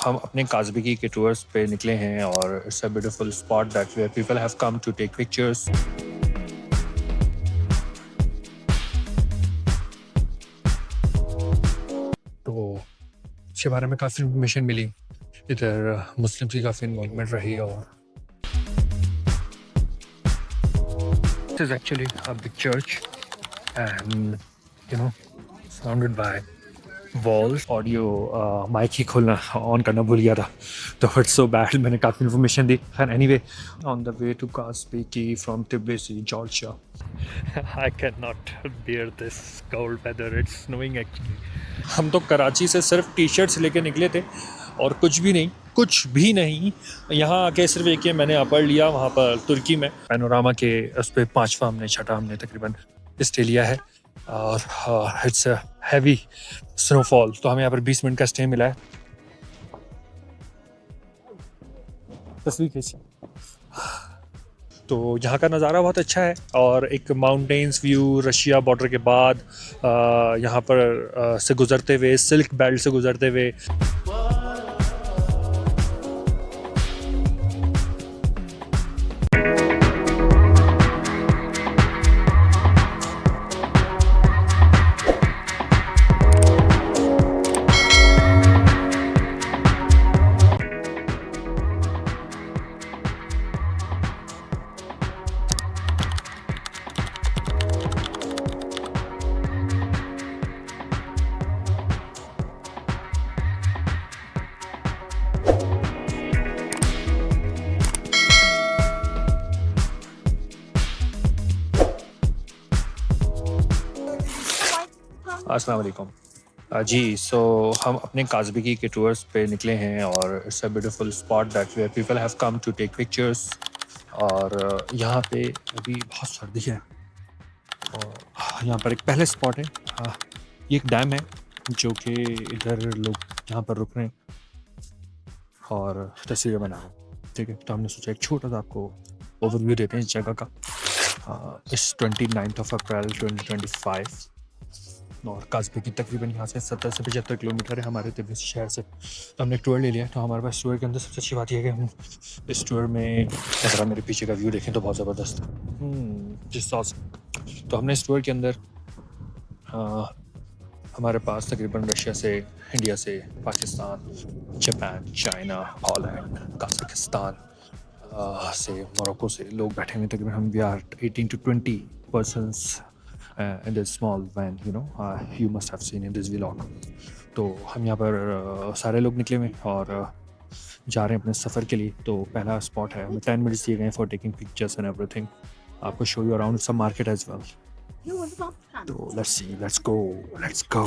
हम अपने काज़बेगी के टूर्स पे निकले हैं और it's a beautiful spot that where people have come to take pictures. तो इसके बारे में काफ़ी इन्फॉर्मेशन मिली। इधर मुस्लिम की काफ़ी इन्वॉल्वमेंट रही और this is actually a big church and surrounded by walls. Audio mic ही खोलना ऑन करना भूल गया था, तो इट्स सो बैड। मैंने काफ़ी इन्फॉर्मेशन दी। And anyway, on the way to Kazbegi from Tbilisi, Georgia. I cannot bear this cold weather. It's snowing actually. हम तो कराची से सिर्फ टी शर्ट्स लेके निकले थे और कुछ भी नहीं। यहाँ आके सिर्फ एक मैंने यहाँ पढ़ लिया, वहाँ पर तुर्की में पैनोरामा के उस पर छठा हमने तकरीबन स्टे लिया है और इट्स हैवी स्नोफॉल। तो हमें यहाँ पर 20 मिनट का स्टे मिला है। तस्वीर खींची। तो यहाँ का नज़ारा बहुत अच्छा है और एक माउंटेन्स व्यू रशिया बॉर्डर के बाद यहाँ पर से गुजरते हुए, सिल्क बेल्ट से गुजरते हुए। अस्सलाम वालेकुम जी। सो हम अपने काज़बेगी के टूर्स पे निकले हैं और it's a beautiful spot that where people have come to take pictures. और यहाँ पे अभी बहुत सर्दी है और यहाँ पर एक पहले स्पॉट है। ये एक डैम है जो कि इधर लोग यहाँ पर रुक रहे हैं और तस्वीरें बना रहे हैं। ठीक है, तो हमने सोचा एक छोटा सा आपको ओवरव्यू देते हैं इस जगह का। इस 29 अप्रैल 2025 और काज़बेगी तकरीबन यहाँ से 70 से 75 किलोमीटर है हमारे तिब्लिसी शहर से। तो हमने एक टूर ले लिया। तो हमारे पास टूर के अंदर सबसे अच्छी बात यह है कि हम इस टूर में, अगर आप मेरे पीछे का व्यू देखें तो बहुत ज़बरदस्त है। जिस सॉस तो हमने इस टूर के अंदर हमारे पास तकरीबन रशिया से, इंडिया से, Pakistan, Japan, China, Holland, Kazakhstan से, मोरक्को से लोग बैठे हुए। तकरीबन हम we are 18 to 20 persons in this small van, you must have seen in this vlog. तो हम यहाँ पर सारे लोग निकले हुए और जा रहे हैं अपने सफ़र के लिए। तो पहला स्पॉट है, हमें 10 मिनट्स दिए गए for taking pictures and everything. आपको show you around some market as well. तो लेट्स गो।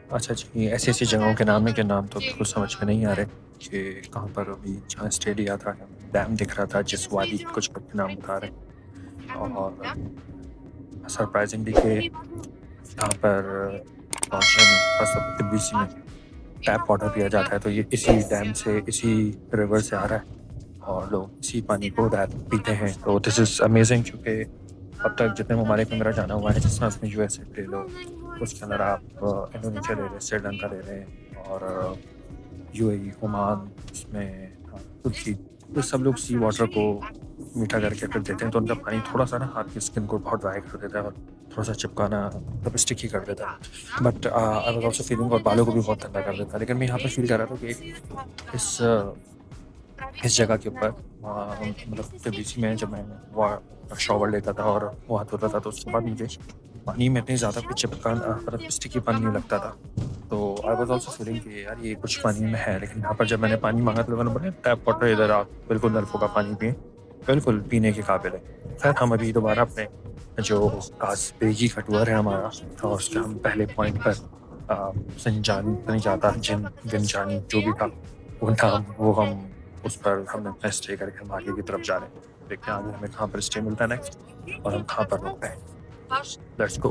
अच्छा जी, ऐसी जगहों के नाम है कि नाम तो बिल्कुल समझ में नहीं आ रहे कि कहाँ पर। अभी जहाँ स्टे लिया था, डैम दिख रहा था, जिस वादी कुछ के नाम बता रहे। और सरप्राइजिंगली कि यहाँ पर पहुँचने में बस तिब्लिसी में टैप वाटर पिया जाता है। तो ये इसी डैम से, इसी रिवर से आ रहा है और लोग इसी पानी को पीते हैं। तो दिस इज़ अमेजिंग, क्योंकि अब तक जितने ममालिक में मेरा जाना हुआ है, जिसमें उसमें यूएसए ले लो, उसके अंदर आप इंडोनेशिया ले रहे, श्रीलंका ले रहे हैं और यूएई, ओमान, उसमें तुर्की, तो सब लोग सी वाटर को मीठा करके फिर देते हैं, तो उनका पानी थोड़ा-सा ना आपकी स्किन को बहुत ड्राई कर देता है और थोड़ा-सा चिपकाना मतलब स्टिकी कर देता है। But I was also feeling, और बालों को भी बहुत ठंडा कर देता है। लेकिन मैं यहाँ पे फ़ील कर रहा था कि इस इस जगह के ऊपर मतलब तबिलिसी में जब मैं शॉवर लेता था और मुँह हाथ धोता था, तो उसके बाद मुझे पानी में इतनी ज़्यादा कुछ मतलब स्टिकीपन नहीं लगता था। तो आई वाज़ आल्सो फीलिंग कि यार ये कुछ पानी में है, लेकिन यहाँ पर जब मैंने पानी माँगा तो लोगों ने बोला टैप वाटर इधर आप बिल्कुल नलकों का पानी पिएँ, बिल्कुल पीने के काबिल है। खैर हम अभी दोबारा अपने जो काज़बेगी का टूर है हमारा, और उसके हम पहले पॉइंट पर संजानी नहीं जाता जिन विंजानी जो भी था वो नाम, वो हम उस पर हमने अपना स्टे करके हम आगे की तरफ जा रहे हैं। देखते हैं आगे हमें कहाँ पर स्टे मिलता है नेक्स्ट, और हम कहाँ पर रुकते हैं। Let's go.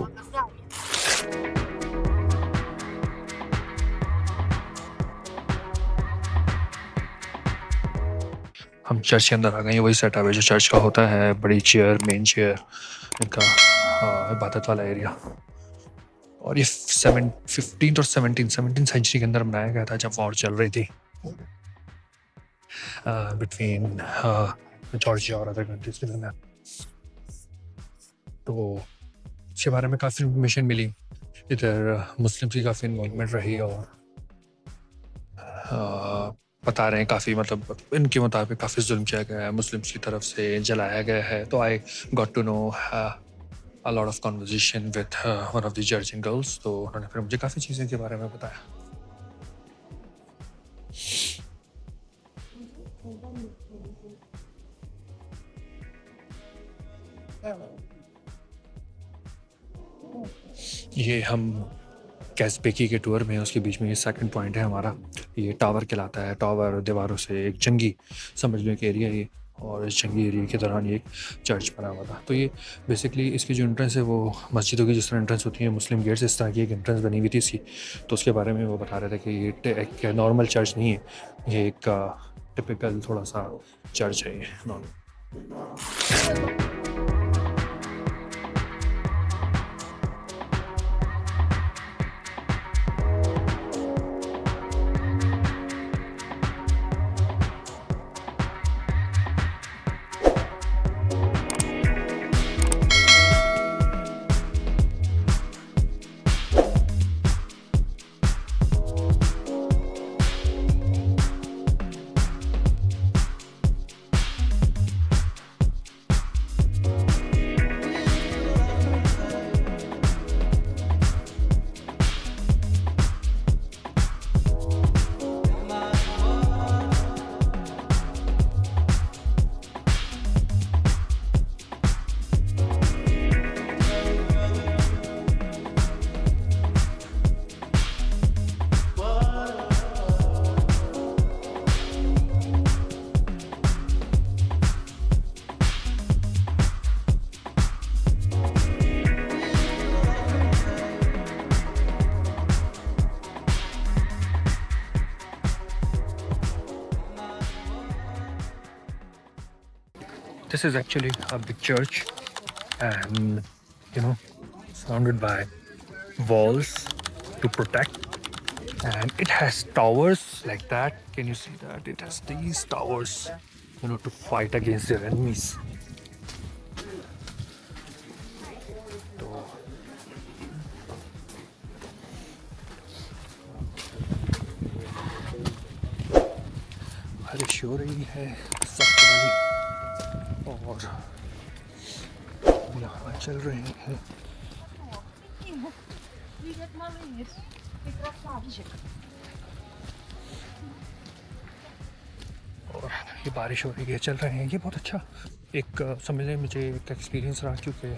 हम चर्च के अंदर आ गए हैं। वही सेटअप है जो चर्च का होता है, बड़ी चेयर, मेन चेयर, इनका इबादत वाला एरिया। और ये 15th और 17 सेंचुरी के अंदर बनाया गया था, जब वॉर चल रही थी बिटवीन जॉर्जिया और अदर कंट्रीज के दरमियान। तो इसके बारे में काफ़ी इन्फॉर्मेशन मिली। इधर मुस्लिम्स की काफ़ी इन्वॉल्वमेंट रही, और बता रहे हैं काफ़ी, मतलब इनके मुताबिक काफ़ी जुल्म किया गया है, मुस्लिम्स की तरफ से जलाया गया है। तो I got to know a lot of conversation with one of the Georgian girls, तो उन्होंने फिर मुझे काफ़ी चीज़ें के बारे में बताया। ये हम कैज़बेकी के टूर में हैं, उसके बीच में ये सेकंड पॉइंट है हमारा। ये टावर कहलाता है। टावर दीवारों से एक जंगी समझ लो एक एरिया ये, और इस जंगी एरिया के दौरान ये एक चर्च बना हुआ था। तो ये बेसिकली इसकी जो एंट्रेंस है वो मस्जिदों की जिस तरह एंट्रेंस होती है मुस्लिम गेट्स, इस तरह की एक एंट्रेंस बनी हुई थी इसकी। तो उसके बारे में वो बता रहे थे कि ये एक नॉर्मल चर्च नहीं है, ये एक टिपिकल थोड़ा सा चर्च है ये normal. This is actually a big church, and surrounded by walls to protect, and it has towers like that. Can you see that? It has these towers, to fight against their enemies. तो बारिश हो रही है सख्त वाली, और यहाँ चल रहे हैं। और ये बारिश हो रही है, चल रहे हैं। ये बहुत अच्छा एक समझने मुझे एक एक्सपीरियंस रहा, क्योंकि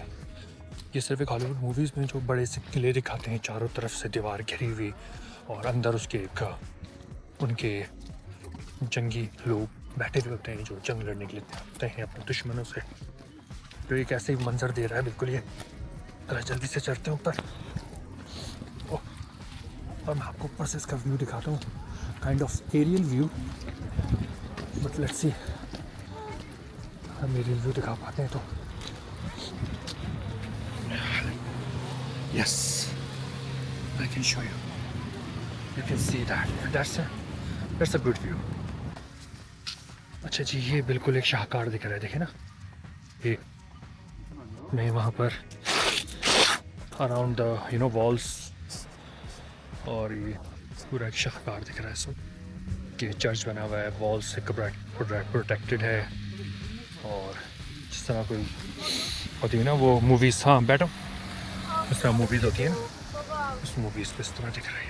ये सिर्फ एक हॉलीवुड मूवीज़ में जो बड़े से किले दिखाते हैं, चारों तरफ से दीवार घिरी हुई, और अंदर उसके एक उनके जंगी लोग बैठे हुए होते हैं जो जंग लड़ने के लिए आते हैं अपने दुश्मनों से। तो एक ऐसे ही मंजर दे रहा है बिल्कुल ये। जरा जल्दी से चढ़ते हैं ऊपर, और मैं आपको ऊपर से इसका व्यू दिखाता हूँ, kind of aerial view. But let's see हम एरियल व्यू दिखा पाते हैं तो। Yes, I can show you, you can see that, that's a good view. अच्छा जी, ये बिल्कुल एक शाहकार दिख रहा है, देखे ना ये, मैं वहाँ पर अराउंड द वॉल्स, और ये पूरा एक शाहकार दिख रहा है सब, कि चर्च बना हुआ है, वॉल से प्रोटेक्टेड है। और जिस तरह कोई होती है ना वो मूवीज़, हाँ बैठो, जिस तरह मूवीज़ होती है ना, उस मूवीज़ पे इस तरह दिख रहा है।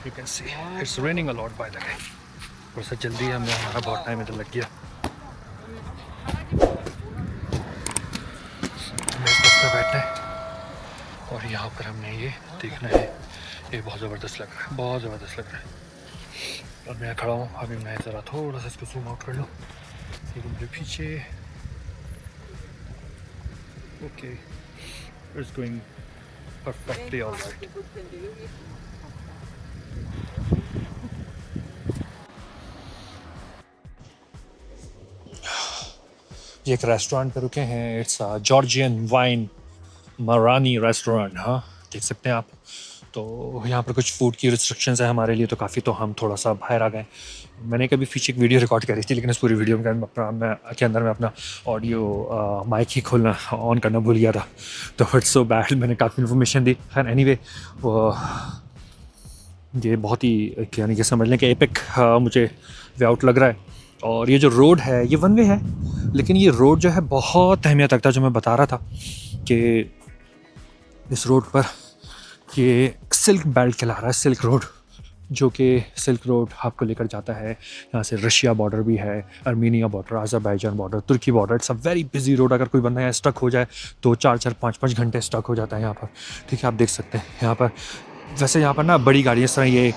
You can see it's raining a lot bye the वे। थोड़ा सा जल्दी है, हमें हमारा बहुत टाइम इधर लग गया। हमें इस बस पे बैठना है और यहाँ पर हमने ये देखना है। ये बहुत ज़बरदस्त लग रहा है, बहुत ज़बरदस्त लग रहा है। और मैं खड़ा हूँ अभी, मैं ज़रा थोड़ा सा इसको जूम आउट कर लूँ, ये मुझे पीछे। Okay, it's going perfectly alright. ये एक रेस्टोरेंट पे रुके हैं, it's Georgian wine Marani restaurant. हाँ, देख सकते हैं आप। तो यहाँ पर कुछ फूड की रिस्ट्रिक्शंस है हमारे लिए, तो काफ़ी, तो हम थोड़ा सा बाहर आ गए। मैंने कभी पीछे एक वीडियो रिकॉर्ड करी थी, लेकिन इस पूरी वीडियो में के अंदर मैं अपना ऑडियो माइक ही खोलना ऑन करना भूल गया था, तो इट्स सो बैड। मैंने काफ़ी इन्फॉर्मेशन दी। खैर एनीवे, वो ये बहुत ही यानी कि समझ लें कि एपिक मुझे वे आउट लग रहा है। और ये जो रोड है ये वन वे है, लेकिन ये रोड जो है बहुत अहमियत रखता है। जो मैं बता रहा था कि इस रोड पर ये सिल्क बेल्ट कहला रहा है, सिल्क रोड, जो कि सिल्क रोड आपको लेकर जाता है। यहाँ से रशिया बॉर्डर भी है, अर्मीनिया बॉर्डर, अज़रबैजान बॉर्डर, तुर्की border. It's a very busy road. अगर कोई बंदा यहाँ स्टक हो जाए तो 4-4, 5-5 घंटे स्टक हो जाता है यहाँ पर। ठीक है, आप देख सकते हैं यहाँ पर। वैसे यहाँ पर ना बड़ी गाड़ियाँ इस तरह, ये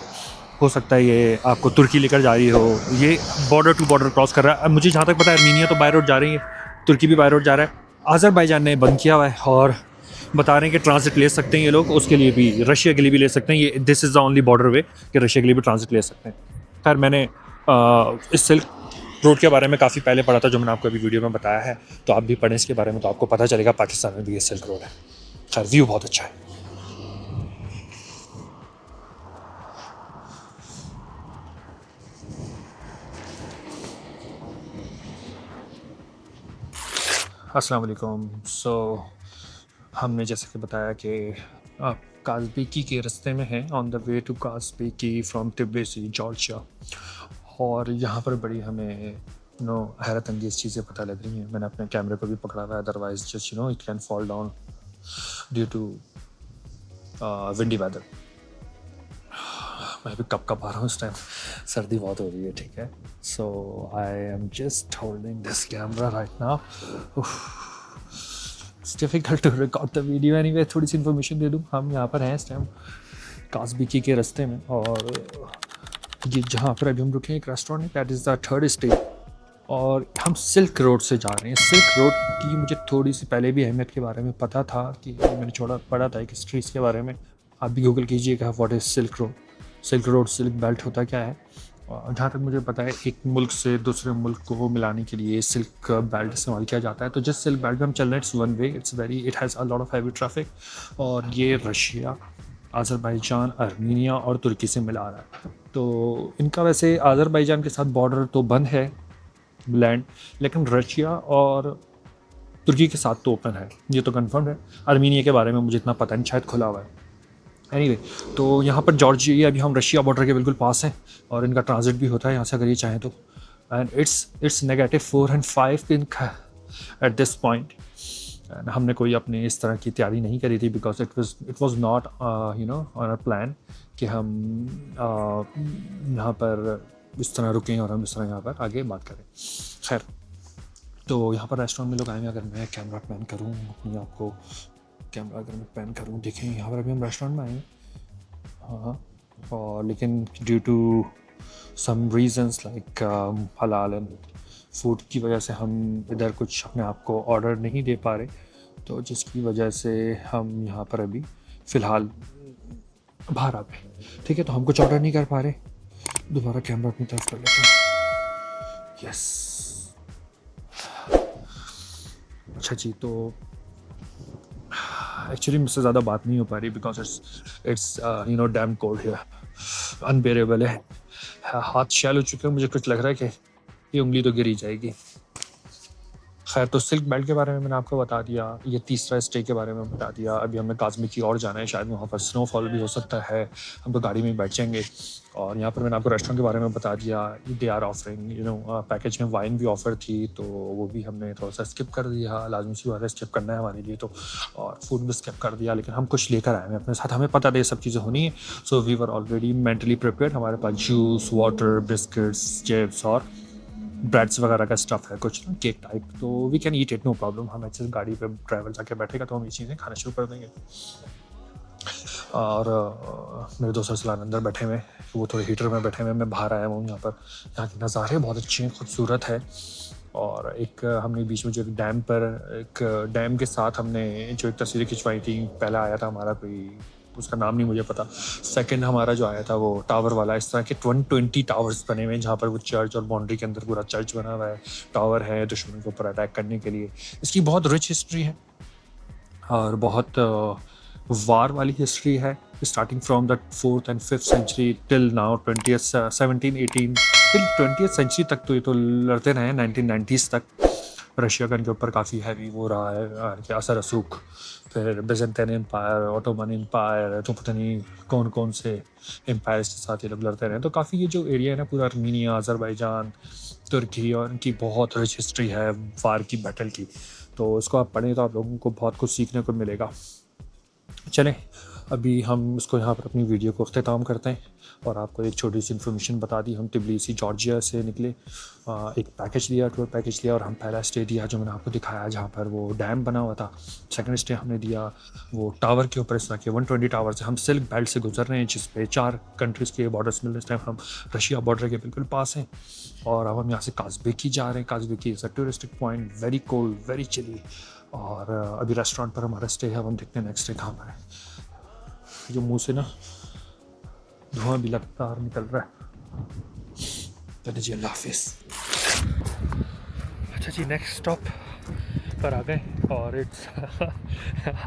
हो सकता है ये आपको तुर्की लेकर जा रही हो। ये बॉर्डर टू बॉर्डर क्रॉस कर रहा है। मुझे जहाँ तक पता है अर्मीनिया तो बाय रोड जा रही है, तुर्की भी बाय रोड जा रहा है। अज़रबैजान ने बंद किया हुआ है और बता रहे हैं कि ट्रांजिट ले सकते हैं ये लोग, उसके लिए भी, रशिया के लिए भी ले सकते हैं। ये this is the only border way कि रशिया के लिए भी ट्रांजिट ले सकते हैं। खैर मैंने इस सिल्क रोड के बारे में काफ़ी पहले पढ़ा था, जो मैंने आपको अभी वीडियो में बताया है, तो आप भी पढ़ें इसके बारे में, तो आपको पता चलेगा पाकिस्तान में भी ये सिल्क रोड है। खैर व्यू बहुत अच्छा है। अस्सलाम वालेकुम। सो हमने जैसे कि बताया कि आप काज़बेकी के रास्ते में हैं, on the way to Kazbegi from Tbilisi Georgia. और यहाँ पर बड़ी हमें हैरत अंगेज़ चीज़ें पता लग रही हैं। मैंने अपने कैमरे को भी पकड़ा हुआ है, otherwise just it can fall down due to windy weather. मैं भी कप कप आ रहा हूँ इस टाइम, सर्दी बहुत हो रही है। ठीक है, so I am just holding this camera right now. It's difficult to record the video. Anyway, थोड़ी सी इन्फॉर्मेशन दे दूँ। हम यहाँ पर हैं इस टाइम काज़बेकी के रास्ते में, और ये जहाँ पर अभी हम रुके हैं एक रेस्टोरेंट है, that is the third state. और हम सिल्क रोड से जा रहे हैं। सिल्क रोड की मुझे थोड़ी सी पहले भी अहमियत के बारे में पता था, कि मैंने छोड़ा पढ़ा था एक हिस्ट्रीज के बारे में। आप भी गूगल कीजिएगा what is silk road. Silk road, silk belt होता क्या है। और जहाँ तक मुझे पता है, एक मुल्क से दूसरे मुल्क को मिलाने के लिए सिल्क बेल्ट इस्तेमाल किया जाता है। तो जिस सिल्क बेल्ट में हम चल रहे हैं, it's one way, it has a lot of heavy traffic. और ये रशिया, अज़रबैजान, अर्मीनिया और तुर्की से मिला रहा है। तो इनका वैसे अज़रबैजान के साथ बॉर्डर तो बंद है लैंड, लेकिन रशिया और तुर्की के साथ तो ओपन है, ये तो कंफर्म है। अर्मीनिया के बारे में मुझे इतना पता नहीं, शायद खुला हुआ है। एनीवे, तो यहाँ पर जॉर्जिया, अभी हम रशिया बॉर्डर के बिल्कुल पास हैं, और इनका ट्रांजिट भी होता है यहाँ से अगर ये चाहें तो। And it's -4 and 5 in at this point. And हमने कोई अपने इस तरह की तैयारी नहीं करी थी, because it was not on a plan कि हम यहाँ पर इस तरह रुकें और हम इस तरह यहाँ पर आगे बात करें। खैर, तो यहाँ पर रेस्टोरेंट में लोग आए हैं। अगर मैं कैमरा पैन करूँ अपनी आपको, कैमरा अगर मैं पैन करूँ, देखें यहाँ पर अभी हम रेस्टोरेंट में आए हैं। हाँ, और लेकिन due to some reasons like हलाल एंड फूड की वजह से हम इधर कुछ अपने आप को ऑर्डर नहीं दे पा रहे, तो जिसकी वजह से हम यहाँ पर अभी फ़िलहाल बाहर आ गए। ठीक है, तो हम कुछ ऑर्डर नहीं कर पा रहे। दोबारा कैमरा अपनी तरफ कर लेते हैं। यस, अच्छा जी, तो एक्चुअली मुझसे ज़्यादा बात नहीं हो पा रही, because it's damn cold here, unbearable है। हाथ शैल हो चुके हैं, मुझे कुछ लग रहा है कि ये उंगली तो गिर ही जाएगी। खैर, तो सिल्क बेल्ट के बारे में मैंने आपको बता दिया, ये तीसरा स्टे के बारे में बता दिया। अभी हमें काज़मी की ओर जाना है, शायद वहाँ पर स्नोफॉल भी हो सकता है, हम तो गाड़ी में ही बैठ जाएंगे। और यहाँ पर मैंने आपको रेस्टोरेंट के बारे में बता दिया, दे आर ऑफरिंग पैकेज में वाइन भी ऑफर थी, तो वो भी हमने थोड़ा सा स्किप कर दिया, लाजमी सी बात है, स्किप करना है हमारे लिए तो। और फूड भी स्किप कर दिया, लेकिन हम कुछ लेकर आए हैं अपने साथ, हमें पता है सब चीज़ें होनी है। So we were already mentally prepared, हमारे पास जूस, वाटर, बिस्किट्स, चिप्स और ब्रेड्स वगैरह का स्टफ़ है, कुछ केक टाइप, तो we can eat it, no problem. हम अच्छे से गाड़ी पे ड्राइवर जाके बैठेगा तो हम ये चीज़ें खाना शुरू कर देंगे। और मेरे दोस्त सलान अंदर बैठे हुए, वो थोड़े हीटर में बैठे हुए, मैं बाहर आया हूँ। यहाँ पर यहाँ के नज़ारे बहुत अच्छे हैं, खूबसूरत है। और एक हमने बीच में जो एक डैम के साथ हमने जो एक तस्वीरें खिंचवाई थी, पहला आया था हमारा, कोई उसका नाम नहीं मुझे पता। सेकंड हमारा जो आया था वो टावर वाला, इस तरह के 120 टावर्स बने हुए हैं जहाँ पर वो चर्च, और बाउंड्री के अंदर पूरा चर्च बना हुआ है, टावर है दुश्मन के ऊपर अटैक करने के लिए। इसकी बहुत रिच हिस्ट्री है और बहुत वार वाली हिस्ट्री है, starting from the 4th and 5th century till now 20th 17 18 till 20th century तक तो ये तो लड़ते रहे हैं, 1990s तक। रशिया का इनके ऊपर काफ़ी हैवी वो रहा है, असर रसूख। फिर बिजेंटाइन एम्पायर, ऑटोमन एम्पायर, तो पता नहीं कौन कौन से एम्पायर्स के साथ ये लोग लड़ते रहे। तो काफ़ी ये जो एरिया है ना पूरा, आर्मीनिया, अज़रबैजान, तुर्की, और इनकी बहुत रिच हिस्ट्री है वार की, बैटल की। तो इसको आप पढ़ें तो आप लोगों को बहुत कुछ सीखने को मिलेगा। चलें, अभी हम इसको यहाँ पर अपनी वीडियो को अख्ताम करते हैं और आपको एक छोटी सी इन्फॉर्मेशन बता दी। हम तिब्लिसी जॉर्जिया से निकले, एक पैकेज लिया, टूर पैकेज लिया, और हम पहला स्टे दिया जो मैंने आपको दिखाया जहाँ पर वो डैम बना हुआ था। सेकंड स्टे हमने दिया वो टावर के ऊपर, इस तरह के 120 टावर से। हम सिल्क बेल्ट से गुजर रहे हैं जिस पे 4 कंट्रीज़ के बॉर्डर्स मिल रहे। इस टाइम हम रशिया बॉर्डर के बिल्कुल पास हैं और अब हम यहाँ से काज़बेगी जा रहे हैं। Kazbegi is a touristic point, very cold, very chilly. और अभी रेस्टोरेंट पर हमारा स्टे है, अब हम देखते हैं नेक्स्ट स्टे कहाँ पर है। जो मुंह से ना धुआं भी लगातार निकल रहा है। जी अल्लाह हाफिज़। अच्छा जी, नेक्स्ट स्टॉप पर आ गए और it's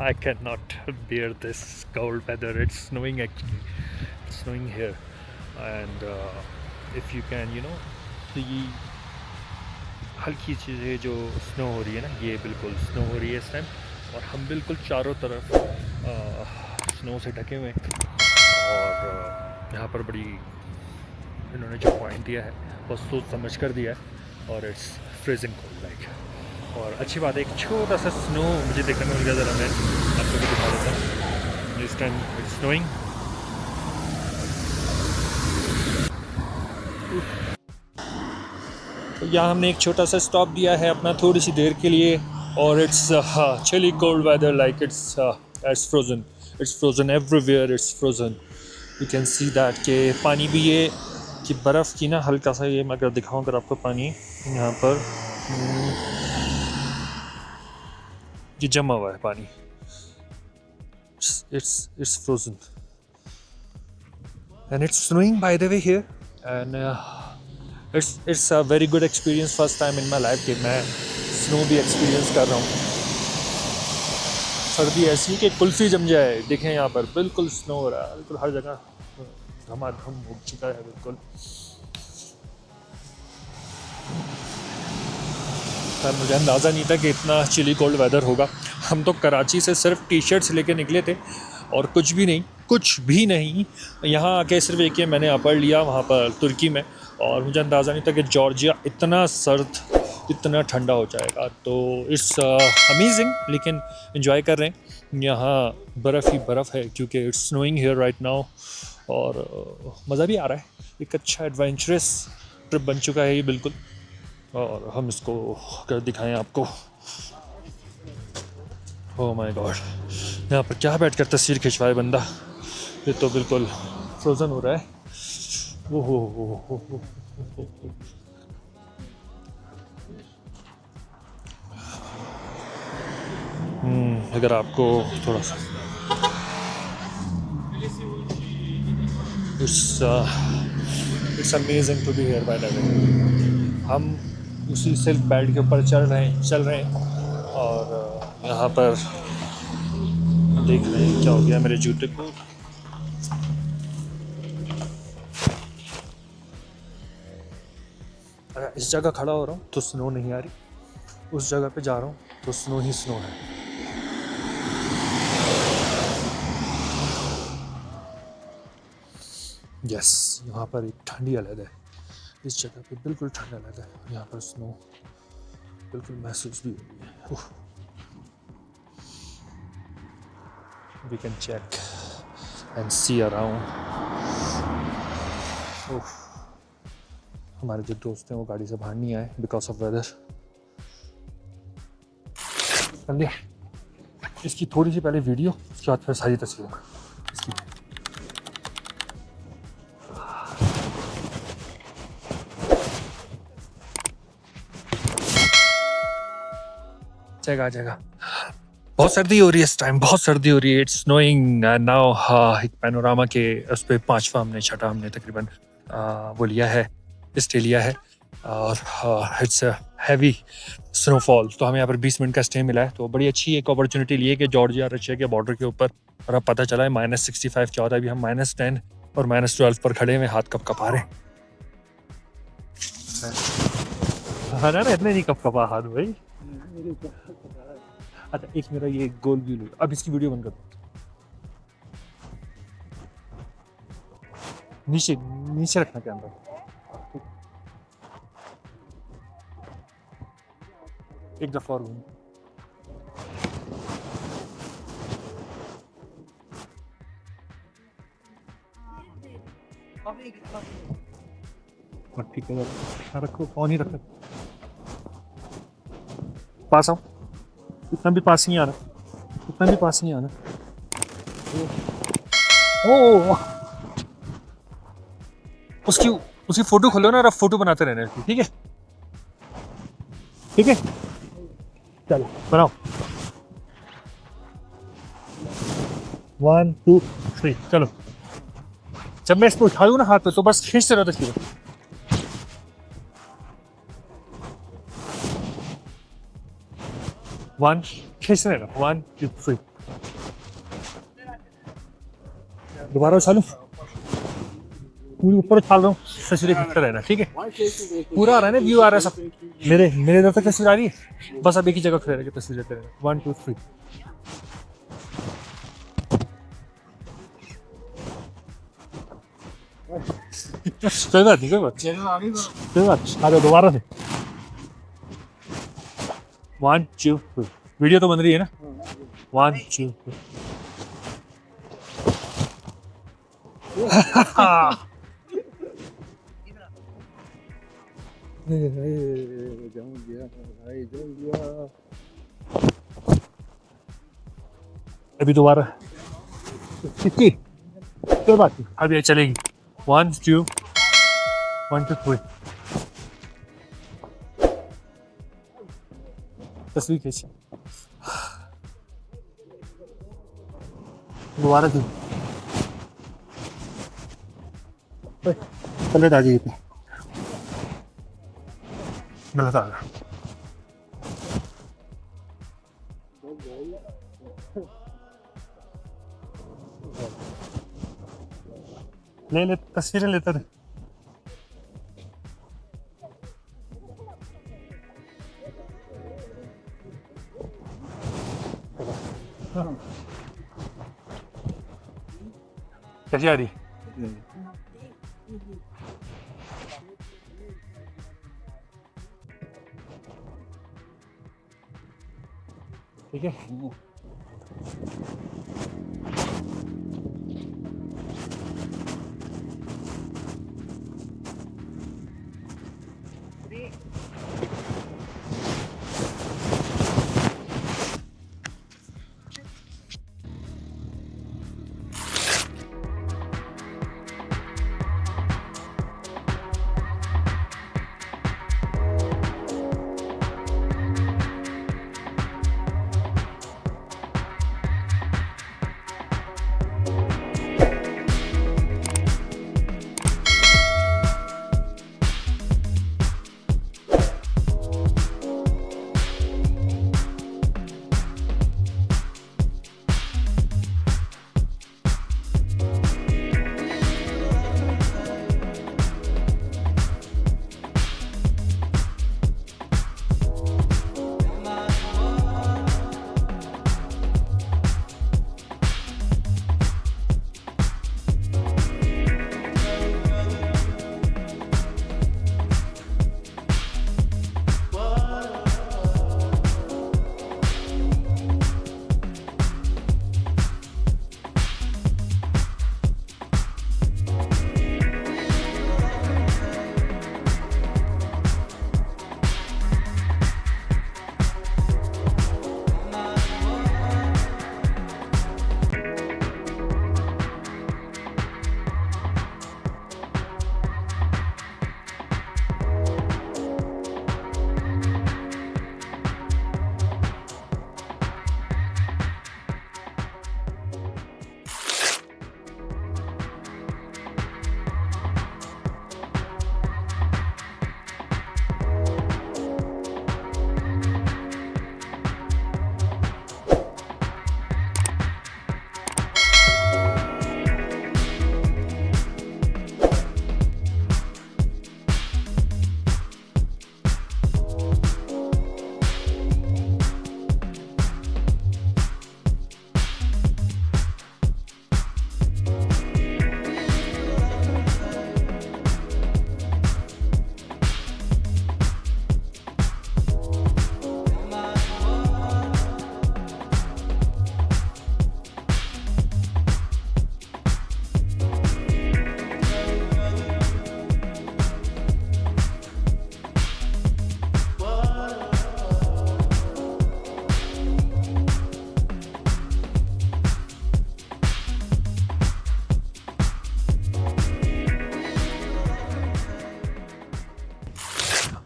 I can not bear this cold weather, it's snowing actually, it's snowing here and if you can see हल्की चीज़ें जो स्नो हो रही है ना, ये बिल्कुल स्नो हो रही है इस टाइम, और हम बिल्कुल चारों तरफ स्नो से ढके हुए हैं। और यहाँ पर बड़ी इन्होंने जो पॉइंट दिया है वो सोच समझ कर दिया है, और इट्स फ्रीजिंग कोल्ड लाइक। और अच्छी बात है, एक छोटा सा स्नो मुझे देखने को मिल गया, ज़रा मैं आपको भी दिखा देता हूँ। इस टाइम इट्स स्नोइंग। तो यहाँ हमने एक छोटा सा स्टॉप दिया है अपना थोड़ी सी देर के लिए, और it's chilly cold weather, like it's frozen everywhere, it's frozen. You can see that के पानी भी ये कि बर्फ़ की ना हल्का सा, ये मैं अगर दिखाऊँ अगर आपको पानी यहाँ पर ये जमा हुआ है पानी, it's frozen and it's snowing bye the way here and it's a very good experience, first time in my life कि मैं स्नो भी एक्सपीरियंस कर रहा हूँ। सर्दी ऐसी कि कुल्फ़ी जम जाए। देखें यहाँ पर बिल्कुल स्नो हो रहा है, बिल्कुल हर जगह धमाधम हो चुका है बिल्कुल। मुझे अंदाज़ा नहीं था कि इतना चिली कोल्ड वेदर होगा। हम तो कराची से सिर्फ टी शर्ट्स लेके निकले थे और कुछ भी नहीं। यहाँ आके सिर्फ एक ये मैंने पढ़ लिया वहाँ पर तुर्की में, और मुझे अंदाज़ा नहीं था कि जॉर्जिया इतना सर्द, इतना ठंडा हो जाएगा। तो इट्स अमेजिंग, लेकिन एंजॉय कर रहे हैं। यहाँ बर्फ़ ही बर्फ़ है क्योंकि it's snowing here right now, और मज़ा भी आ रहा है। एक अच्छा एडवेंचरस ट्रिप बन चुका है ये बिल्कुल, और हम इसको कर दिखाएं आपको। ओह माय गॉड, यहाँ पर क्या बैठकर तस्वीर खिंचवाए बंदा, ये तो बिल्कुल फ्रोज़न हो रहा है। ओह अगर आपको थोड़ा सा it's amazing to be here by the way. हम उसी सिल्क बेल्ट के ऊपर चल रहे हैं और यहाँ पर देख रहे हैं क्या हो गया मेरे जूते को। इस जगह खड़ा हो रहा हूँ तो स्नो नहीं आ रही, उस जगह पे जा रहा हूँ तो स्नो ही स्नो है। यस, यहाँ पर एक ठंडी अलग है, इस जगह पे बिल्कुल ठंड अलग है, यहाँ पर स्नो बिल्कुल महसूस भी हो रही है। We can check and see around. हमारे जो दोस्त हैं वो गाड़ी से बाहर नहीं आए बिकॉज ऑफ वेदर। समझे, इसकी थोड़ी सी पहले वीडियो, उसके बाद फिर सारी तस्वीरें इसकी। आ जाएगा। बहुत सर्दी हो रही है इस टाइम, बहुत सर्दी हो रही है। It's snowing now. एक पैनोरामा के उस पर 5वां हमने 6वां हमने तकरीबन वो लिया है, स्टे लिया है, और इट्स हैवी स्नोफॉल। तो हमें यहाँ पर 20 मिनट का स्टे मिला है, तो बड़ी अच्छी एक अपॉर्चुनिटी ली है कि जॉर्जिया रशिया के बॉर्डर के ऊपर, और अब पता चला है -65 चल रहा है, अभी हम -10 और -12 पर खड़े हुए, हाथ कप कपा रहे हैं। हाँ ना, इतने नहीं कप कपा हाथ भाई। अच्छा, एक मेरा ये गोल व्यू, अब इसकी वीडियो बंद कर दो। नीचे नीचे रखना कैमरा। एक दफा और घूम। ठीक है, रखो, फोन ही रखो, पास आओ, इतना भी पास नहीं आना, इतना भी पास नहीं आना। ओ, उसकी फोटो खोलो ना, और फोटो बनाते रहना, ठीक है? ठीक है, चलो बनाओ। 1 2 3 चलो। जब मैं इसको उठा लूँ ना हाथ पे, तो बस खींचते रहो तस्वीर। वन, खींचते रहो, 1 2 3। दोबारा उछालूं, पूरी ऊपर उछाल रहा हूँ, तस्वीरें खींचते रहना, ठीक है? पूरा आ रहा है ना, व्यू आ रहा है सब, मेरे इधर तक तस्वीर आ रही है, बस अब एक ही जगह खड़े रह के तस्वीर लेते रहना। 1 2 3। कोई बात नहीं, कोई बात, आ जाओ दोबारा से। 1 2 3। वीडियो तो बन रही है ना? 1 2 3। अभी दोबारा, कोई बात नहीं, अभी चलेगी। 1 2 1 2 3। तस्वीर खींची, दोबारा क्यों? पलट आ जाइए, गलत आ गया। ले तस्वीरें लेते रहे। कैसी आ रही? ठीक है,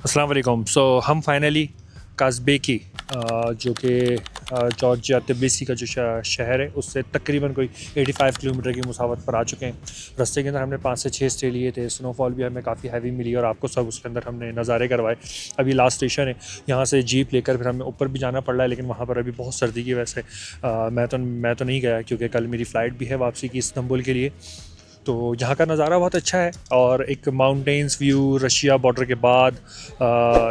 अस्सलाम वालेकुम। सो हम फाइनली काज़बेकी जो कि जॉर्जिया तिब्लिसी का जो शहर है उससे तकरीबन कोई 85 किलोमीटर की मुसाफत पर आ चुके हैं। रास्ते के अंदर हमने 5 से 6 स्टे लिए थे। स्नोफॉल भी हमें काफ़ी हैवी मिली और आपको सब उसके अंदर हमने नज़ारे करवाए। अभी लास्ट स्टेशन है, यहाँ से जीप लेकर फिर हमें ऊपर भी जाना पड़ रहा है, लेकिन वहाँ पर अभी बहुत सर्दी की वजह से मैं तो नहीं गया क्योंकि कल मेरी फ़्लाइट भी है वापसी की इस्तांबुल के लिए। तो यहाँ का नज़ारा बहुत अच्छा है और एक माउंटेन्स व्यू रशिया बॉर्डर के बाद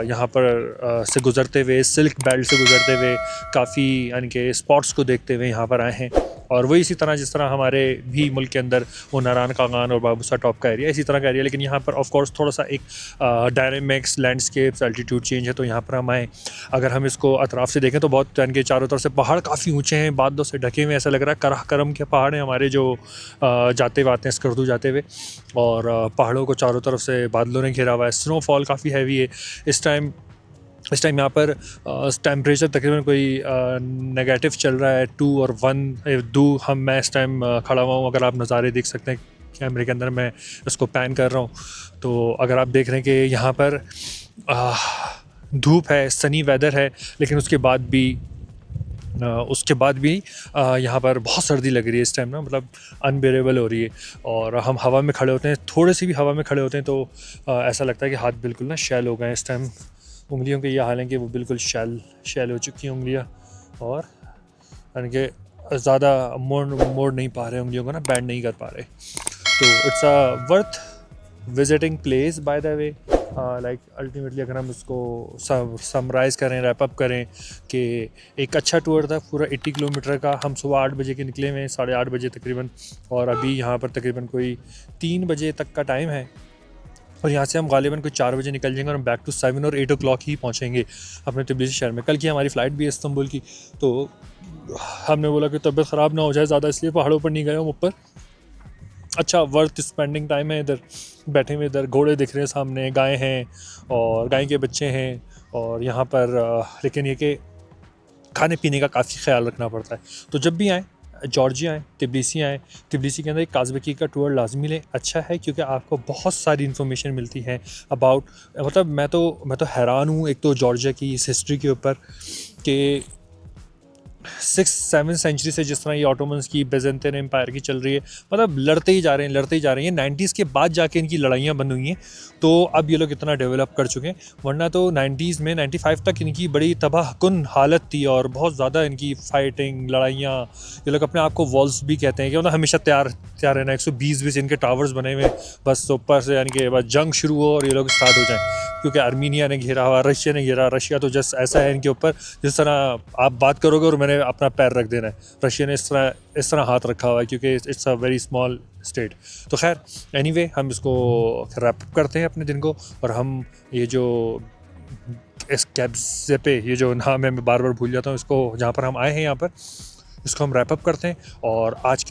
यहाँ पर से गुज़रते हुए सिल्क बेल्ट से गुज़रते हुए काफ़ी यानी कि स्पॉट्स को देखते हुए यहाँ पर आए हैं। और वही इसी तरह जिस तरह हमारे भी मुल्क के अंदर वो नारायण कागान और बाबूसा टॉप का एरिया इसी तरह का एरिया, लेकिन यहाँ पर ऑफ कोर्स थोड़ा सा एक डायनेमिक्स लैंडस्केप्स एल्टीट्यूड चेंज है। तो यहाँ पर हम आए, अगर हम इसको अतराफ़ से देखें तो बहुत यानी कि चारों तरफ से पहाड़ काफ़ी ऊँचे हैं, बादलों से ढके हुए, ऐसा लग रहा है कराह करम के पहाड़ हैं हमारे जो जाते हुए आते हैं स्कर्दू जाते हुए, और पहाड़ों को चारों तरफ से बादलों ने घेरा हुआ है। स्नोफॉल काफ़ी हैवी है इस टाइम यहाँ पर। टेम्परेचर तकरीबन कोई नेगेटिव चल रहा है 2 और 1 मैं इस टाइम खड़ा हुआ हूँ। अगर आप नज़ारे देख सकते हैं कैमरे के अंदर, मैं इसको पैन कर रहा हूँ, तो अगर आप देख रहे हैं कि यहाँ पर धूप है, सनी वेदर है, लेकिन उसके बाद भी यहाँ पर बहुत सर्दी लग रही है इस टाइम ना, मतलब अनबेरेबल हो रही है। और हम हवा में खड़े होते हैं, थोड़े से भी हवा में खड़े होते हैं तो ऐसा लगता है कि हाथ बिल्कुल ना शैल हो गए इस टाइम। उंगलियों के ये हाल है कि वो बिल्कुल शैल हो चुकी हैं उंगलियाँ, और यानी कि ज़्यादा मोड़ नहीं पा रहे उंगलियों को ना, बैंड नहीं कर पा रहे। तो it's a worth visiting place by the way. Like ultimately अगर हम उसको समराइज़ करें, रैप अप करें कि एक अच्छा टूर था पूरा 80 किलोमीटर का। हम सुबह 8 बजे के निकले हुए हैं, 8:30 बजे तकरीबन, और अभी यहाँ पर तकरीबन कोई 3 बजे तक का टाइम है। और यहाँ से हम गालिबन कोई 4 बजे निकल जाएंगे और हम बैक टू 7 और 8 o'clock ही पहुँचेंगे अपने तिब्लिसी शहर में। कल की हमारी फ़्लाइट भी है इस्तांबुल की, तो हमने बोला कि तबीयत ख़राब ना हो जाए ज़्यादा, इसलिए पहाड़ों पर नहीं गए हम ऊपर। अच्छा वर्थ स्पेंडिंग टाइम है इधर बैठे हुए। इधर घोड़े दिख रहे हैं सामने, गाय हैं और गाय के बच्चे हैं, और यहाँ पर लेकिन ये कि खाने पीने का काफ़ी ख्याल रखना पड़ता है। तो जब भी आएँ जॉर्जिया आएँ, तिब्लिसी आएँ, तिब्लिसी के अंदर एक काज़बेकी का टूर लाजमी लें। अच्छा है क्योंकि आपको बहुत सारी इन्फॉर्मेशन मिलती है अबाउट, मतलब मैं तो हैरान हूँ एक तो जॉर्जिया की इस हिस्ट्री के ऊपर कि 6-7 सेंचुरी से जिस तरह ये ऑटोमन्स की बेजेंटियन एम्पायर की चल रही है, मतलब लड़ते ही जा रहे हैं। 90s के बाद जाके इनकी लड़ाइयाँ बंद हुई हैं, तो अब ये लोग इतना डेवलप कर चुके हैं। वरना तो 90s में 95 तक इनकी बड़ी तबाहकुन हालत थी और बहुत ज़्यादा इनकी फाइटिंग लड़ाइयाँ। ये लोग अपने आप को वॉल्स भी कहते हैं कि मतलब हमेशा तैयार रहना। 120 इनके टावर्स बने हुए, बस ऊपर से यानी कि बस जंग शुरू हो और ये लोग स्टार्ट हो जाएँ। क्योंकि आर्मीनिया ने घेरा हुआ, रशिया ने घेरा। रशिया तो जस्ट ऐसा है इनके ऊपर जिस तरह आप बात करोगे और मैंने अपना पैर रख देना है। रशिया ने इस तरह हाथ रखा हुआ है क्योंकि it's a very small state. तो खैर एनीवे हम इसको रैप करते हैं अपने दिन को, और हम ये जो इस कैब्ज़े ये जो नाम है मैं बार बार भूल जाता हूँ इसको, जहाँ पर हम आए हैं यहाँ पर इसको हम रैप अप करते हैं और आज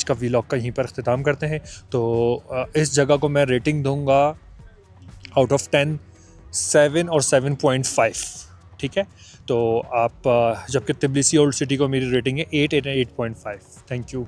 का व्लॉग का यहीं पर अख्तिताम करते हैं। तो इस जगह को मैं रेटिंग दूंगा आउट ऑफ 10 7 और 7.5, ठीक है। तो आप जबकि तिब्लिसी ओल्ड सिटी को मेरी रेटिंग है 8 8.5। Thank you.